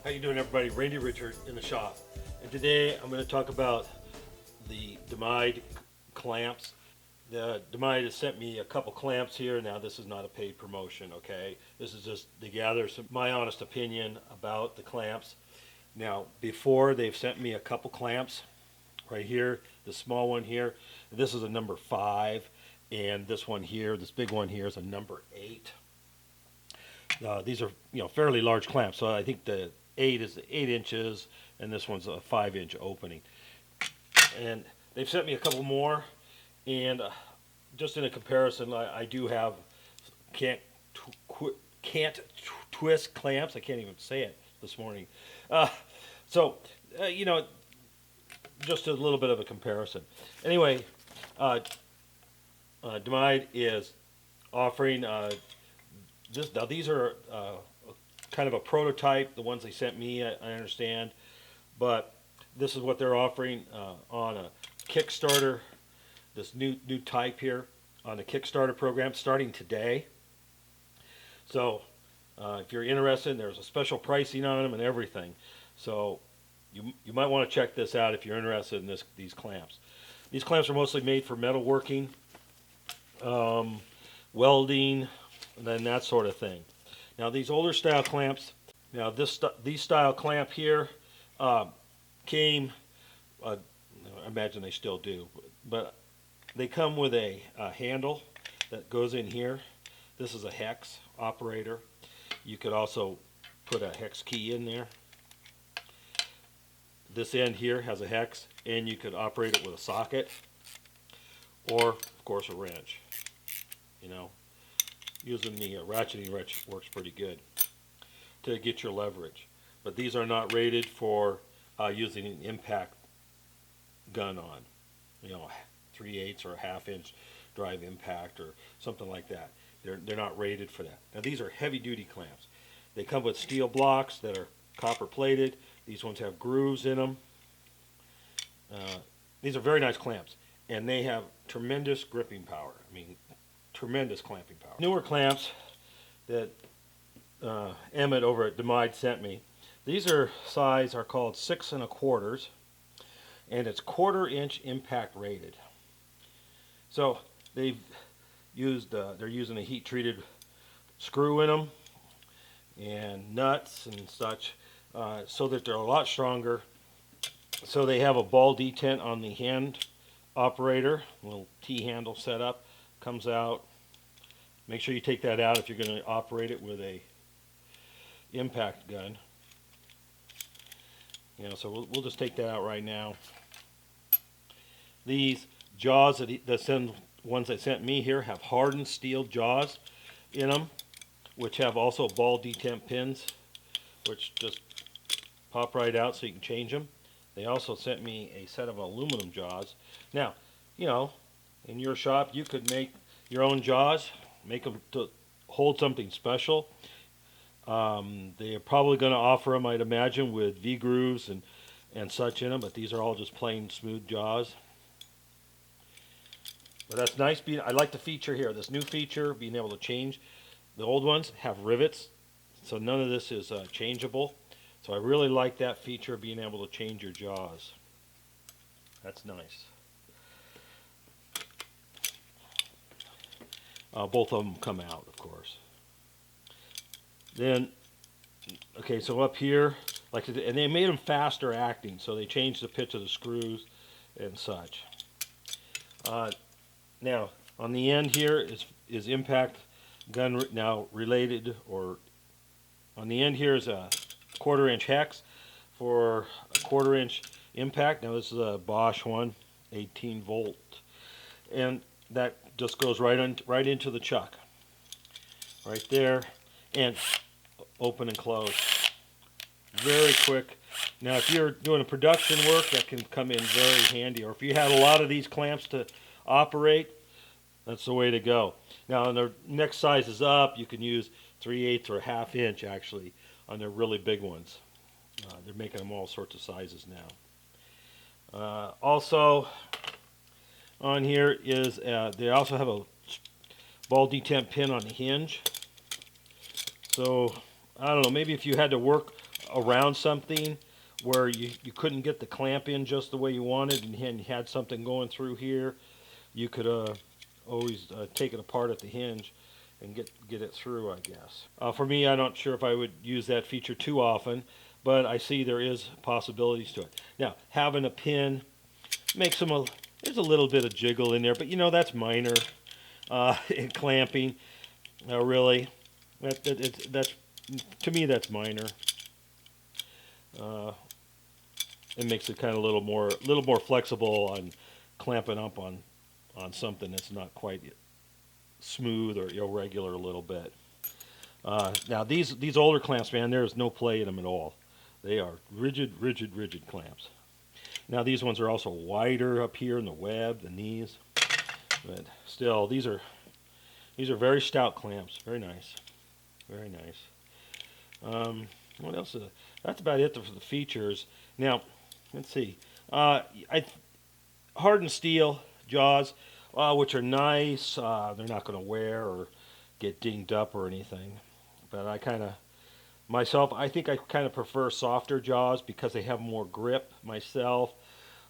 How you doing, everybody? Randy Richard in the shop, and today I'm going to talk about the DIMIDE clamps. The DIMIDE has sent me a couple clamps here. Now this is not a paid promotion, okay? This is just to gather my honest opinion about the clamps. Now before, they've sent me a couple clamps right here, the small one here. This is a number 5, and this one here, this big one here, is a number 8. These are fairly large clamps, so I think the 8 is 8 inches, and this one's a 5-inch opening. And they've sent me a couple more, and just in a comparison, I do have can't twist clamps. I can't even say it this morning. Just a little bit of a comparison. Anyway, DIMIDE is offering now these are kind of a prototype, the ones they sent me, I understand, but this is what they're offering on a Kickstarter, this new type here on the Kickstarter program starting today. So if you're interested, there's a special pricing on them and everything. So you might want to check this out if you're interested in these clamps. These clamps are mostly made for metalworking, welding, and then that sort of thing. Now these older style clamps, these style clamp here came, I imagine they still do, but they come with a handle that goes in here. This is a hex operator. You could also put a hex key in there. This end here has a hex, and you could operate it with a socket, or of course a wrench. Using the ratcheting wrench works pretty good to get your leverage. But these are not rated for using an impact gun on, 3/8 or a 1/2-inch drive impact or something like that. They're not rated for that. Now these are heavy duty clamps. They come with steel blocks that are copper plated. These ones have grooves in them. These are very nice clamps, and they have tremendous gripping power. Tremendous clamping power. Newer clamps that Emmett over at DIMIDE sent me. These are called 6 1/4, and it's 1/4-inch impact rated. So they're using a heat-treated screw in them and nuts and such, so that they're a lot stronger. So they have a ball detent on the hand operator, a little T-handle setup. Comes out. Make sure you take that out if you're going to operate it with a impact gun. So we'll just take that out right now. These jaws ones that sent me here have hardened steel jaws in them, which have also ball detent pins, which just pop right out so you can change them. They also sent me a set of aluminum jaws. Now, in your shop, you could make your own jaws, make them to hold something special. They are probably going to offer them, I'd imagine, with V-grooves and such in them, but these are all just plain smooth jaws. But that's nice. I like the feature here, this new feature, being able to change. The old ones have rivets, so none of this is changeable. So I really like that feature, being able to change your jaws. That's nice. Both of them come out, of course. Then, okay, so up here, and they made them faster acting, so they changed the pitch of the screws and such. Now, on the end here is impact gun related, or on the end here is a 1/4-inch hex for a 1/4-inch impact. Now this is a Bosch one, 18 volt, and that just goes right into the chuck, right there, and open and close. Very quick. Now, if you're doing a production work, that can come in very handy. Or if you had a lot of these clamps to operate, that's the way to go. Now, on the next sizes up, you can use 3/8 or a 1/2-inch actually on their really big ones. They're making them all sorts of sizes now. Also, on here is they also have a ball detent pin on the hinge. So I don't know, maybe if you had to work around something where you couldn't get the clamp in just the way you wanted, and you had something going through here, you could always take it apart at the hinge and get it through, I guess. For me, I'm not sure if I would use that feature too often, but I see there is possibilities to it. Now, having a pin makes them there's a little bit of jiggle in there, but that's minor in clamping. Really, that's to me that's minor. It makes it kind of a little more flexible on clamping up on something that's not quite smooth or irregular a little bit. Now these older clamps, man, there's no play in them at all. They are rigid clamps. Now these ones are also wider up here in the web than these, but still these are very stout clamps. Very nice, very nice. What else? That's about it for the features. Now, let's see. Hardened steel jaws, which are nice. They're not going to wear or get dinged up or anything. But I think I kind of prefer softer jaws because they have more grip myself.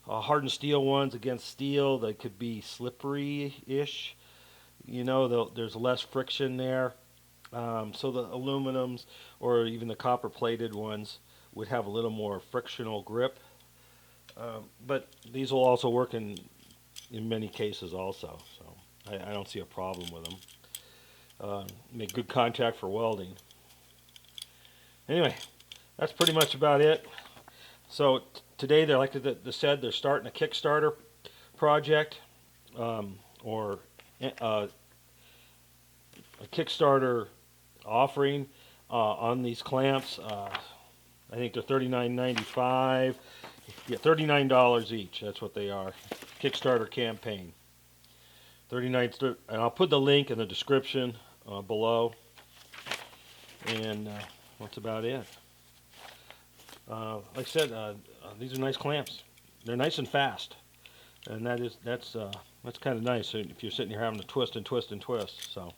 Hardened steel ones against steel, they could be slippery-ish. There's less friction there. So the aluminums or even the copper-plated ones would have a little more frictional grip. But these will also work in many cases also. So I don't see a problem with them. Make good contact for welding. Anyway, that's pretty much about it. So today, like I said, they're starting a Kickstarter project or a Kickstarter offering on these clamps. I think they're $39.95. Yeah, $39 each. That's what they are. Kickstarter campaign. $39, and I'll put the link in the description below. And that's about it. Like I said, these are nice clamps. They're nice and fast, and that's kind of nice if you're sitting here having to twist and twist and twist. So,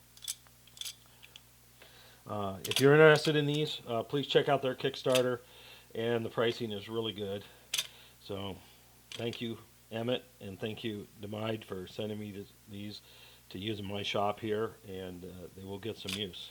if you're interested in these, please check out their Kickstarter, and the pricing is really good. So, thank you, Emmett, and thank you, DIMIDE, for sending me these to use in my shop here, and they will get some use.